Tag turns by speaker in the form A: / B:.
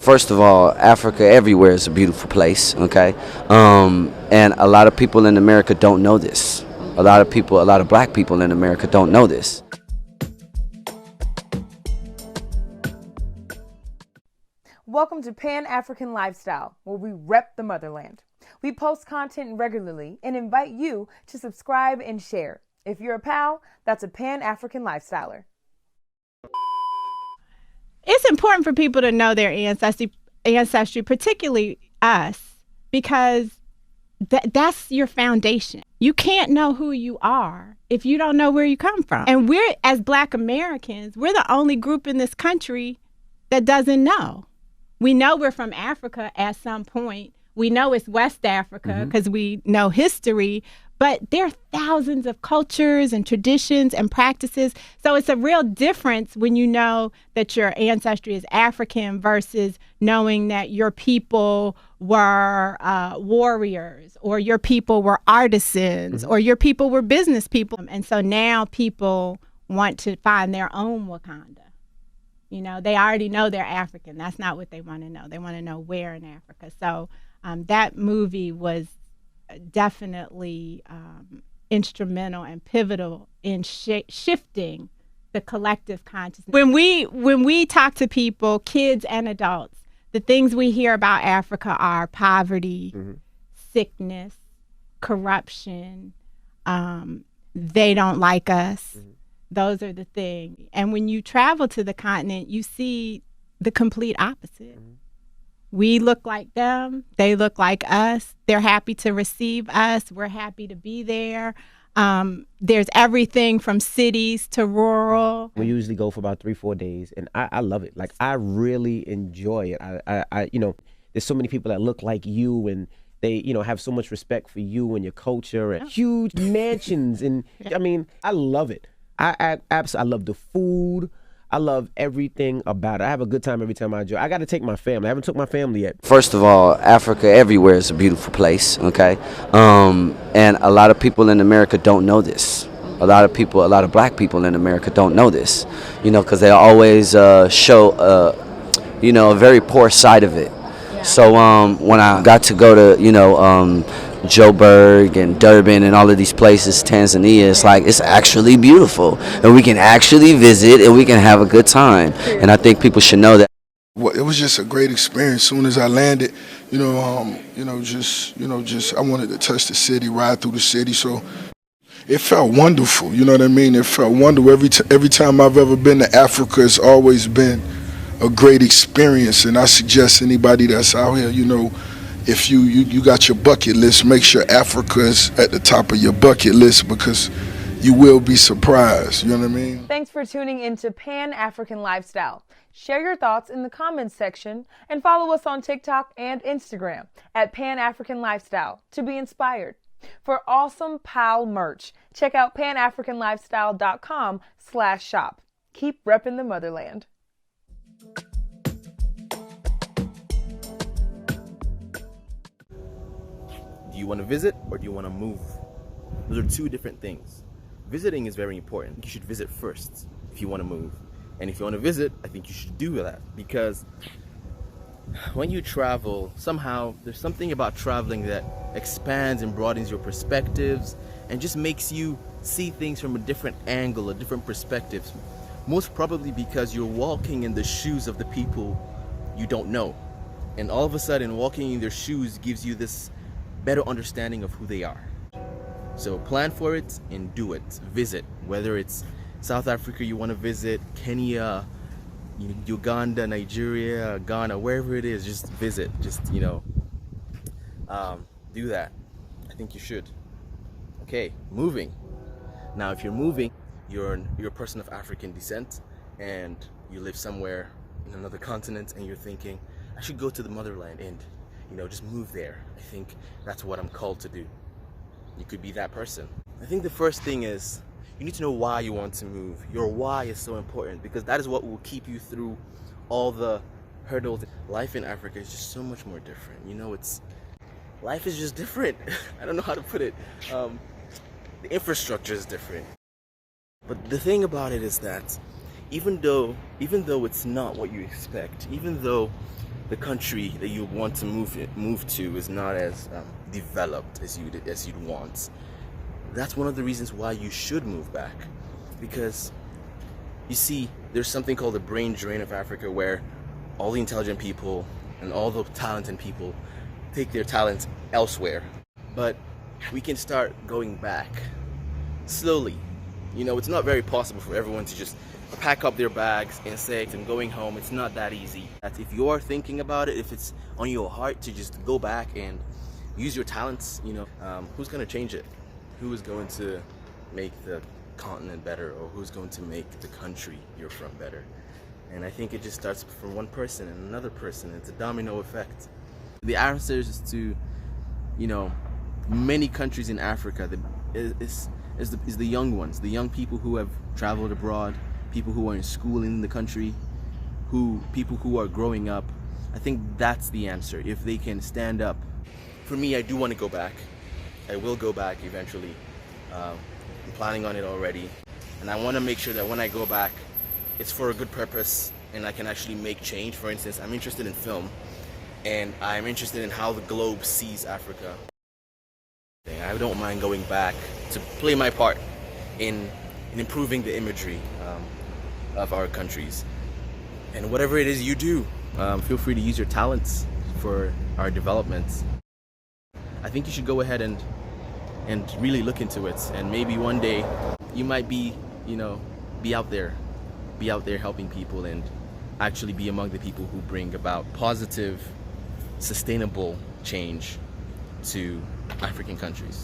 A: First of all, Africa everywhere is a beautiful place, okay? And a lot of people in America don't know this. A lot of black people in America don't know this.
B: Welcome to Pan-African Lifestyle, where we rep the motherland. We post content regularly and invite you to subscribe and share. If you're a pal, that's a Pan-African Lifestyler.
C: It's important for people to know their ancestry, particularly us, because that's your foundation. You can't know who you are if you don't know where you come from. And we're, as Black Americans, we're the only group in this country that doesn't know. We know we're from Africa at some point. We know it's West Africa because we know history, but there are thousands of cultures and traditions and practices. So it's a real difference when you know that your ancestry is African versus knowing that your people were warriors, or your people were artisans, or your people were business people. And so now people want to find their own Wakanda. You know, they already know they're African. That's not what they want to know. They want to know where in Africa. So that movie was definitely instrumental and pivotal in shifting the collective consciousness. When we talk to people, kids and adults, the things we hear about Africa are poverty, sickness, corruption. They don't like us. Those are the things. And when you travel to the continent, you see the complete opposite. We look like them. They look like us. They're happy to receive us. We're happy to be there. There's everything from cities to rural.
D: We usually go for about 3-4 days, and I love it. Like, I really enjoy it. I you know, there's so many people that look like you, and they, you know, have so much respect for you and your culture, and huge mansions. And I mean, I love it. I love the food. I love everything about it. I have a good time every time I enjoy. I got to take my family. I haven't took my family yet.
A: First of all, Africa everywhere is a beautiful place, okay? And a lot of people in America don't know this. A lot of black people in America don't know this, you know, because they always show, you know, a very poor side of it. So when I got to go to, you know, Joburg and Durban and all of these places, Tanzania, it's like, it's actually beautiful, and we can actually visit and we can have a good time. And I think people should know that.
E: Well, it was just a great experience. As soon as I landed, just I wanted to touch the city, ride through the city. So it felt wonderful. You know what I mean? It felt wonderful. Every time I've ever been to Africa, it's always been a great experience. And I suggest anybody that's out here, you know, if you got your bucket list, make sure Africa is at the top of your bucket list, because you will be surprised. You know what I mean?
B: Thanks for tuning into Pan-African Lifestyle. Share your thoughts in the comments section and follow us on TikTok and Instagram at Pan-African Lifestyle to be inspired. For awesome PAL merch, check out panafricanlifestyle.com/shop. Keep repping the motherland.
F: Do you want to visit or do you want to move? Those are two different things. Visiting is very important. You should visit first if you want to move. And if you want to visit, I think you should do that, because when you travel, somehow there's something about traveling that expands and broadens your perspectives and just makes you see things from a different angle, a different perspective. Most probably because you're walking in the shoes of the people you don't know. And all of a sudden, walking in their shoes gives you this better understanding of who they are. So plan for it and do it. Visit, whether it's South Africa you want to visit, Kenya, Uganda, Nigeria, Ghana, wherever it is, just visit. Just, you know, do that. I think you should. Okay, moving. Now, if you're moving, you're a person of African descent and you live somewhere in another continent and you're thinking, I should go to the motherland and, you know, just move there. I think that's what I'm called to do. You could be that person. I think the first thing is you need to know why you want to move. Your why is so important, because that is what will keep you through all the hurdles. Life in Africa is just so much more different. You know, life is just different. I don't know how to put it. The infrastructure is different. But the thing about it is that even though it's not what you expect, even though the country that you want to move to is not as developed as you'd want, that's one of the reasons why you should move back. Because you see, there's something called the brain drain of Africa, where all the intelligent people and all the talented people take their talents elsewhere. But we can start going back slowly. You know, it's not very possible for everyone to just pack up their bags and say I'm going home. It's not that easy. If you are thinking about it, if it's on your heart to just go back and use your talents, you know, who's going to change it? Who is going to make the continent better, or who's going to make the country you're from better? And I think it just starts from one person and another person. It's a domino effect. The answers to, you know, many countries in Africa is the young ones, the young people who have traveled abroad, people who are in school in the country, people who are growing up. I think that's the answer, if they can stand up. For me, I do want to go back. I will go back eventually. I'm planning on it already. And I want to make sure that when I go back, it's for a good purpose and I can actually make change. For instance, I'm interested in film, and I'm interested in how the globe sees Africa. I don't mind going back to play my part in improving the imagery of our countries. And whatever it is you do, feel free to use your talents for our development. I think you should go ahead and really look into it, and maybe one day you might be out there helping people, and actually be among the people who bring about positive, sustainable change to African countries.